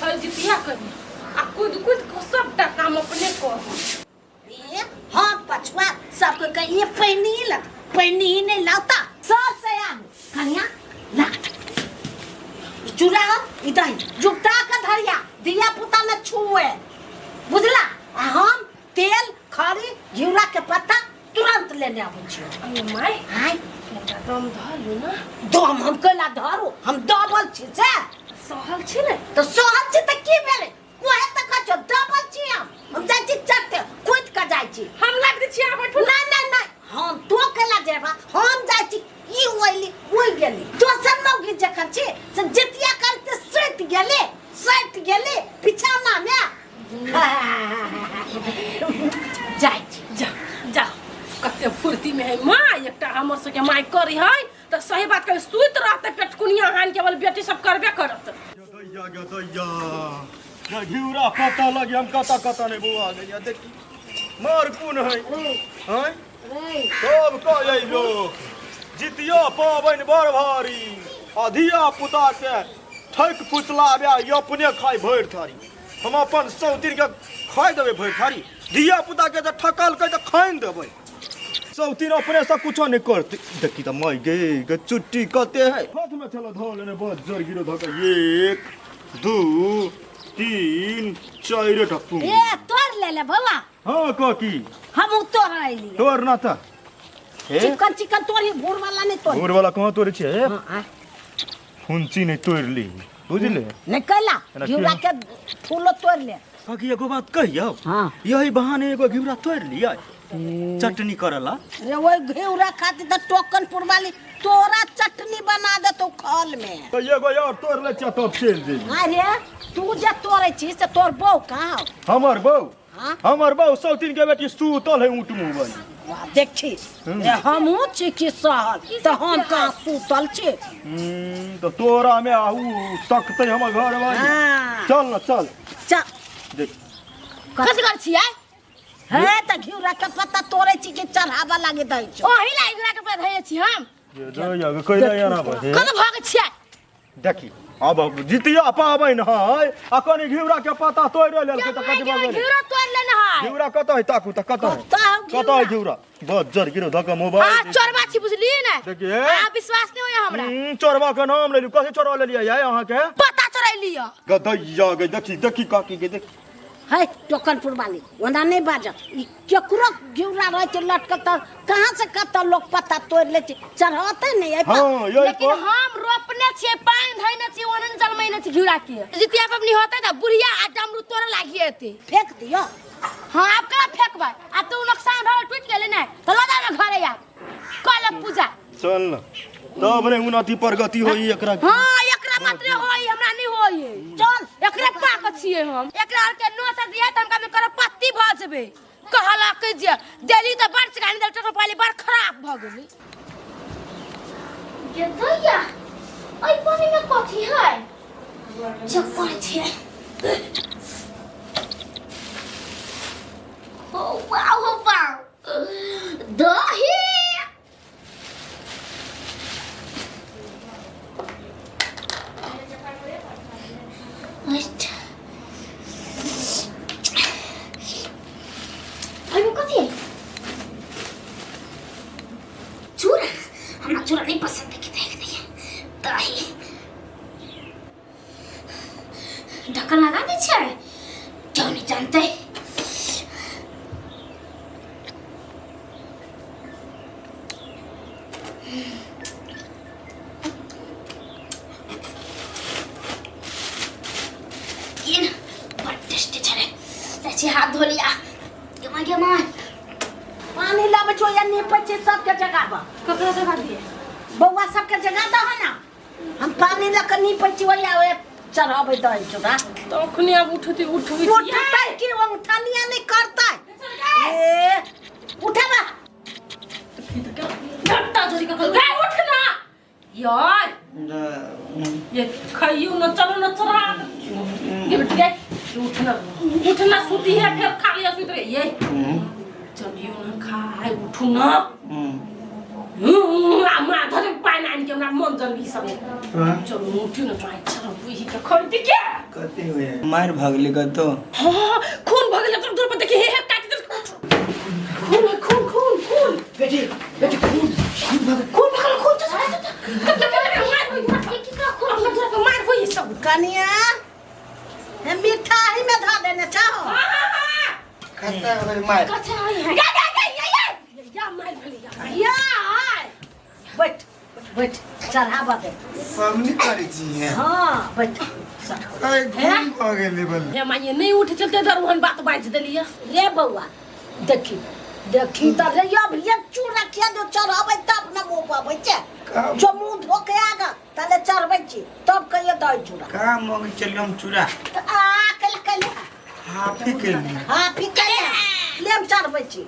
छै जितिया करी आ कूद को सबटा काम अपने कर ए हां पछुआ सबके कहिए पैनी ही नहीं लाता सब से आम कन्या ला चूड़ा इधर जुगता का धरिया दिया पुता न छुए बुझला हम तेल खरी घिउरा के पत्ता तुरंत लेने आबै छी अरे माय हाय दम धरलू ना दम हम कला धरो हम डबल छी से सहल छी ने तो सहल छी त की भेले कोहे त कछो डबल छी हम जाय छी चटते कूद के जाय छी हम लाग दै छी बैठू नहीं हम तो कला जेबा हम जाय छी ई ओइली ओइ गेली दोसर मौगी जखन छी से जितिया करते सट गेले पिछाना में जाय छी जा कते फुर्ती में है माँ एकटा हमर से के माय करी है तो सही बात कर सुत रहते पेटकुनिया हान केवल बेटी सब करबे करत दैया घिउरा पता लगे हम कता नहीं बुआ गया देखी मार कौन है हैं सब कह लोग जितिया पाबन बड़ भारी अधिया पुता के ठक पुतलाबे अपने खाई भर थारी हम अपन सौतीन के खाई देबे भर थारी धिया पुता के जे ठकल के खाइन देबे सौतीन अपने से कुछ नहीं करते देखी तो माई गे चुट्टी कते है हाथ में चला धो लेने बहुत जोर गिरो धक 1 2 3 4 टप्पू ए तोड़ ले बाबा हां काकी हम तोड़ आइली तोड़ ना था चिकन तोड़ी भोर वाला नहीं तोड़ भोर वाला कहां तोड़े छे हां फुंची नहीं तोड़ ली बुझले नहीं कला घिउरा के फूलो तोड़ ले काकी एगो बात कहियो हां यही बहाने एगो घिउरा तोड़ लिया चटनी करला रे वो घिउरा खाती त टोकन पुरवाली तोरा चटनी बना दे तो खल में तो एगो यार तोड़ ले छ तब चल जे अरे तू जे तोड़े छी से तोर बहू कहां हमर बहू हां हमर बहू सौतीन के बेटी सुतल है ऊंट मुंह बन देखी रे हमहू छी कि सहल त हम कहां सुतल छी तो तोरा में आऊ सकते हमर घर वाली हां चल न चल देख कथि कर छियै है त घिउरा के पत्ता तोड़े छी कि चढ़ावा लागे दै छ ओही ला घिउरा के पत्ता धैय छी हम ये दया के कइला याना बे कत भाग छियै देखी अब जितिया पाबन है अखन घिउरा के पत्ता तोड़ लेल के त कति बगल घिउरा तोड़ लेना है घिउरा कत है ताकू त कत है घिउरा बहुत जर गिरो धक मोबाइल आ चोरबा छी बुझली ने देखिए आ विश्वास नहीं होय हमरा चोरबा के नाम लेलु कथि चोरा लेलिया है अहाँ के पता चोरा लिया गदैया गे देखी काकी के देख है टोकन पुरवाली ओना नहीं बाजत ई केकरो घिउरा रह के लटक त कहां से कत लोग पत्ता तोड़ ले छी चढ़ाते नहीं है हां यही लेकिन हम रोपने छियै पानी धैने छियै ओनन जलमैने छी घिउरा के जितिया पबनी होतै त बुढ़िया आ डमरू तोड़ लागी एते फेंक दियो हां आप कला फेंकबै आ तू नुकसान भल टूट गेले ने त ल जा घरे यार कल पूजा चल न तब ने उन्नति प्रगति होई एकरा हां एकरा मात्र होई हमरा नहीं होई चल एकरे पाक छियै हम एकरा के नोत दिया त हम कर पत्ती भ जेबे कहला के जे देली त बड़ गानी दल टटो पाली बड़ खराब भ गेली ये दैया ओइ पानी में कथि है चप्पल छै ओ वाओ दही अच्छा अरे कथि है चूरा हमरा चूरा नहीं पसंद है कि देख दिए दही ढक्कन लगा दे छै क्यों नहीं जानते हाथ धो लिया गमा पानी लाबे छो या नहीं पचे सब के जगह बा ककरा जगह दिए बौआ सब के जगह द है ना हम पानी ला के नहीं पची वया वे चढ़ाबे दै छोड़ा तो अखनी अब उठती उठबी उठता कि वो उठानिया नहीं करता ए उठा बा डट्टा जोरी का गे उठना यार ये खाइयो न चलो न चरा ये बैठ गए उठना सूती है फिर खा लिया सूत ये चलियो न खाए उठू न माँ धरे पानी आनी के हमरा मन जल्दी सब चलो उठियो न माय चलो बुझी के खरीद के कते हुए मार भागले कतो हां खून भगले तो दूर पर देखी हे काट दे खून बेटी खून तो मार हो ये सब कनिया हे मिठाई में धा देने चाहो कते हुए मार कथा है या मार भली या बैठ चढ़ावा दे सामने करी छी है हां बैठ अरे घूम आ गेले बल हे माये नहीं उठ चलते दरवन बात बाज देलिए रे बउआ देखी त रे अब ये चूड़ा किया जो चढ़ावे तब न मुंह पावे छे जो मुंह धोके आगा तले चढ़बै छी तब कहियो दई चूड़ा का मग चलम चूड़ा आ कल हाफी के हां फिकर लेम चढ़बै छी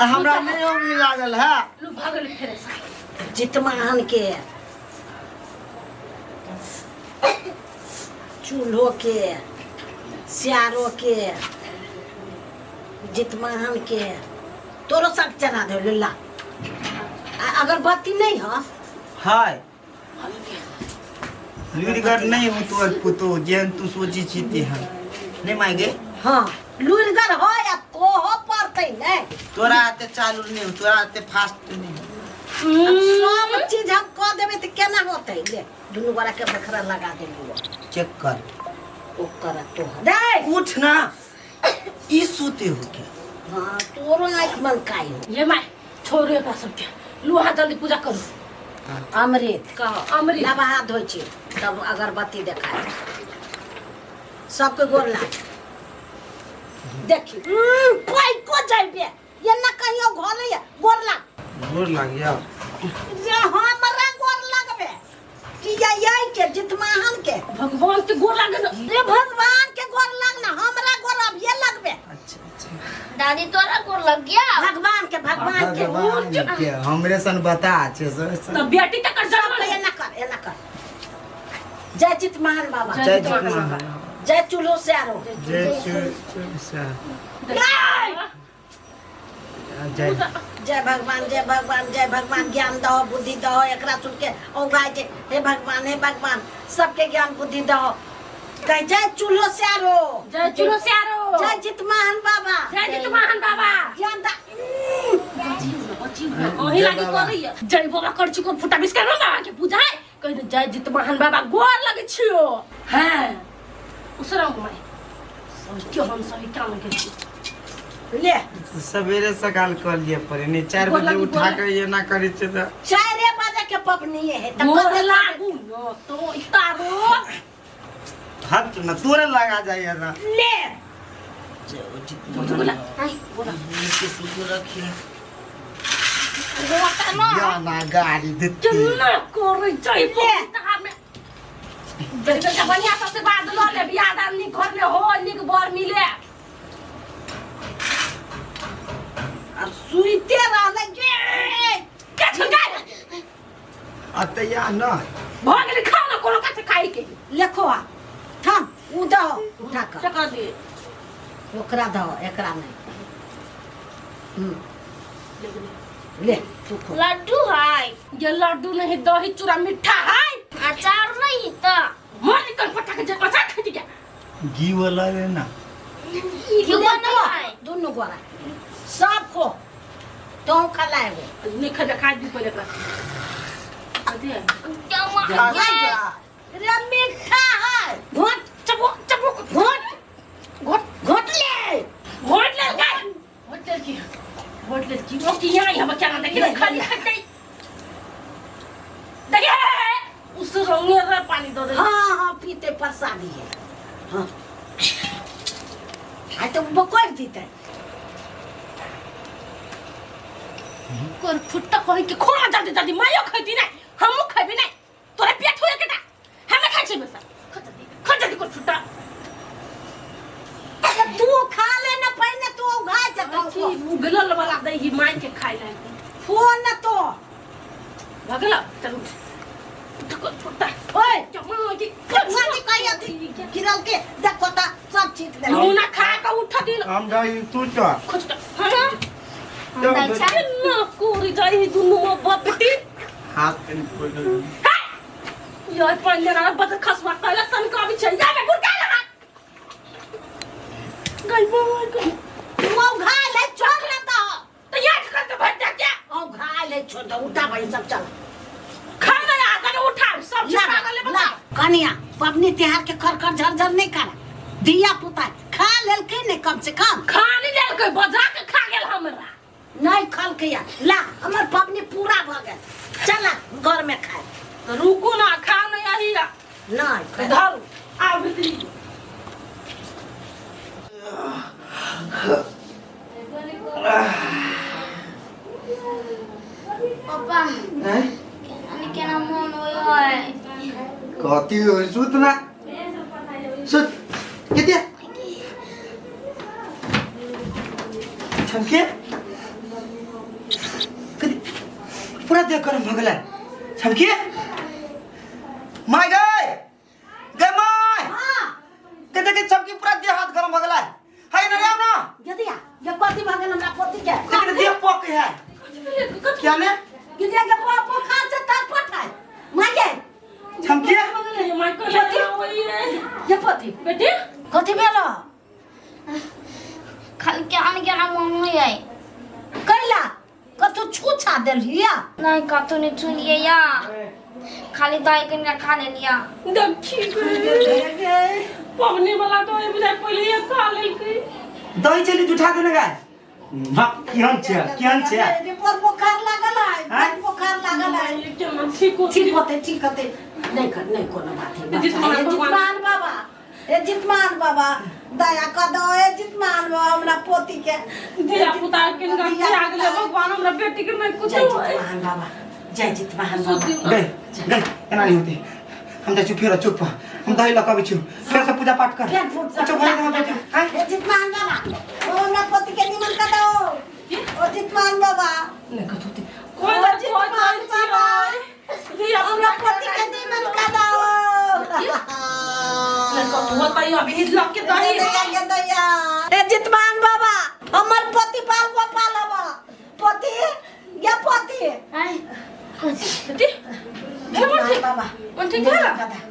हमरा नहीं होगी लागल है लू भागल फेरे जितमान के चूल्हो के सियारो के जितमान के तोरो सब चढ़ा दे लल्ला अगरबत्ती नहीं हो हाय लुरगर नहीं हो तो पुतो जेन तू सोची छीती है नहीं मांगे हाँ लुरगर हो या कोहो पड़ते नहीं तोरा आते चालू नहीं हो तोरा आते फास्ट नहीं सब चीज हम कह देबे त केना होतै ले दुनु बड़ा के बखरा लगा देलियो चेक कर ओ कर तो दे उठ ना ई सोते हो क्या हां तोरो आंख मन काई हो ये माय छोरे का सब के लुहा जल्दी पूजा करू अमृत का अमृत नहा धोइ छी तब अगरबत्ती देखाय सबके गोर लाग देखी कोई को जाइबे ये ना कहियो घोले गोर लाग जोर लग गया जे हमरा गोर लगबे कि यही के जितमाहन के भगवान के गोर लागे न रे भगवान के गोर लगना हमरा गोर अब ये लगबे अच्छा अच्छा दादी तोरा को लग गया भगवान के हमरे सन बता छे तो बेटी तक कर सब ये ना कर जय जितमान बाबा जय जितमान जय चूल्हो से आरो जय जय भगवान ज्ञान दो बुद्धि दो एकरा सुन के औगाय के हे भगवान सबके ज्ञान बुद्धि दो कह जय चूल्हो से आरो जय चूल्हो से आरो जय जितमान बाबा ज्ञान दा ओही लागी कर रही है जय बाबा कर छी को फुटा बिस्का ना बाबा के पूजा है कह दे जय जितमान बाबा गोर लगे छियो हैं उसरा माय क्यों हम सही काम के ले सवेरे सकाल कर लिए पड़े नहीं 4 बजे उठा के ये ना करे छे तो 4 बजे के पपनी है गोर लागू न तो इतारो हाथ ना तोरे लगा जाए ना ले बोला नीचे सुतो रखी गोटा ना या ना गाड़ी देती चन्ना करे जय बाबा में जल्दी बढ़िया सबसे बात लो ले बियाह दान नी घर में हो निक बर मिले अब सुईते रहले क्या छंगा अतया ना भाग खाओ ना कोनो का से खाई के लेखो आ थम उ दो उठा कर चका दे ओकरा दो एकरा नहीं ले तू खो लड्डू है ये लड्डू नहीं दही चूड़ा मीठा है अचार नहीं तो मोर निकल पटा के जब पचा खा दिया घी वाला है ना क्यों नहीं है दोनों गोरा सब खो तो खलाए वो नहीं खा खा दी पहले का दे क्या मां रे मीठा है घोट चबुक घोट ले की वो की यहां हम क्या देखिए खाली खट्टे देखिए उस रंग में पानी दो दे हाँ पीते प्रसादी है हाँ आ तो बकोर दीते कोर फुट्टा कहि के खोला जल्दी जल्दी मायो खैती नहीं हमहु खैबे नहीं तोरे पेट होए केटा हमें खाइ छै बस खा जल्दी कोर फुट्टा तू खा लेना पहले तू उघाय जा तो उगलल वाला दही ही माय के खाइ ले फोन न तो भगला चल कोर फुट्टा ओए चमा की साथी कहिया गिरल के देखो ता सब चीज ले नूना खा के उठा दिल हम गई तू तो खोजता तो अच्छा ना कोरी जाई दुनु म बपटी हाथ कनी खोल दो यो पहिले ना बत खसवा कला सन का भी छै जाबे गुरका लगा गई बोल गई तू घाय ले छोड़ लेता तो याद कर के भट क्या ओ घाय ले छोड़ दो उठा भाई सब चल खाना आ कर उठा सब पागल ला कनिया पबनी त्योहार के कर कर झरझर नहीं कर दिया पुता खा लेल के नहीं कम से कम खानी लेल के बजा के खा गेल हमरा नहीं खल के या ला हमर पबनी पूरा भ गेल चला घर में खाए तो रुको ना खा नहीं आई नहीं धर आ भीतरी पापा हैं अनि केना मन होय कति हो सुत ना सुत किती छमके कति पूरा देख कर भगला छमके माय गए माय हां कते के छमके पूरा देह हाथ गरम भगला हाय ना ना यदिया ये कथि भ गेल हमरा पोती के कते देह पक है क्या ने गिरिया के पो खा से तरपट है मागे छमके ये पोती बेटी कथि भेलो खाली केना मन होय कैला कतु छूछा देलिया नहीं कतो नहीं सुनिए या खाली दही कनिया खा ले लिया देखी पवनी वाला तो ये बुझाई पहले ये खा ले के दही चली उठा देने का भक किहन छे रिपोर्ट बुखार लागल है बुखार लागल है ये क्या ठीक हो ठीक होते नहीं कोनो बात है जितमान जितमान बाबा ए जितमान बाबा दया कर दो ए जितमान बाबा हमरा पोती के दिया पुता के गंगा आग ले भगवान हमरा बेटी के मैं कुछ जय होए जितमान बाबा जय जितमान बाबा गए एना नहीं होते हम जा चुप फिर चुप हम दही लगा बिछु फिर से पूजा पाठ कर फिर फुट चुप हो जा बेटा हां ए जितमान बाबा ओ हमरा पोती के निमन कर दो ओ जितमान बाबा नहीं कतो कोई ना जितमान बाबा दिया हमरा पोती के निमन कर दो नहीं कतो होता ही अभी लग के दही दया ए जितमान बाबा हमर पोती पाल गोपाल बाबा पोती या पोती आई बेटी जितमान बाबा मन ठीक है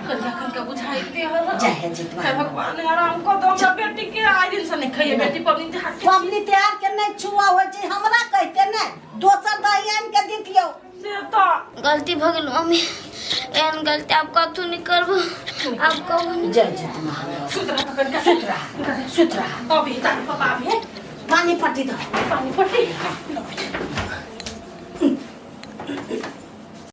कन्या बुझाई दे जय है जितमान भगवान आराम को दो हमरा बेटी के आई दिन से नहीं खाइए बेटी पबनी ते हाथ पबनी त्योहार के नहीं छुआ हो छै हमरा कहते नहीं दोसर दही आन के दितियो से तो गलती भ गेल मम्मी एहन गलती आप कतो नहीं करबो आप कहू जय जितमान सुतरा पकड़ के सुतरा अभी तार पापा भी पानी पट्टी दो पानी पट्टी